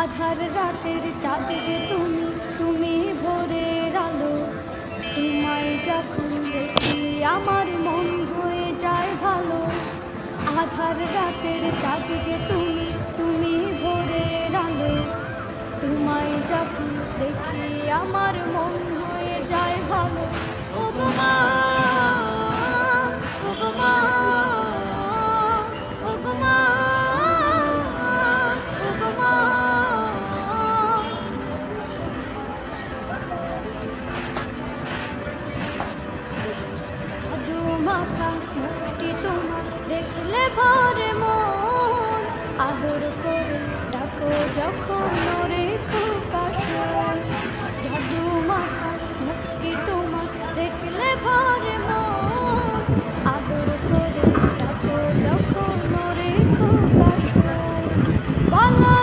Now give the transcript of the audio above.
আধার রাতের চাঁদ যে তুমি, তুমি ভোরের আলো। তোমায় যখন দেখি আমার মন হয়ে যায় ভালো। আধার রাতের চাঁদ যে তুমি, তুমি ভোরের আলো। তোমায় যখন দেখি আমার মন হয়ে যায় ভালো। ও গো মা, ও গো মা, ও গো মা, ও গো মা। জাদু মাখা মুখটি তোমার দেখলে ভরে মন। আদর করে ডাকো যখন ওরে খোকা শোন। জাদু মাখা মুখটি তোমার দেখলে ভরে মন। আদর করে ডাকো যখন ওরে খোকা শোন। বলো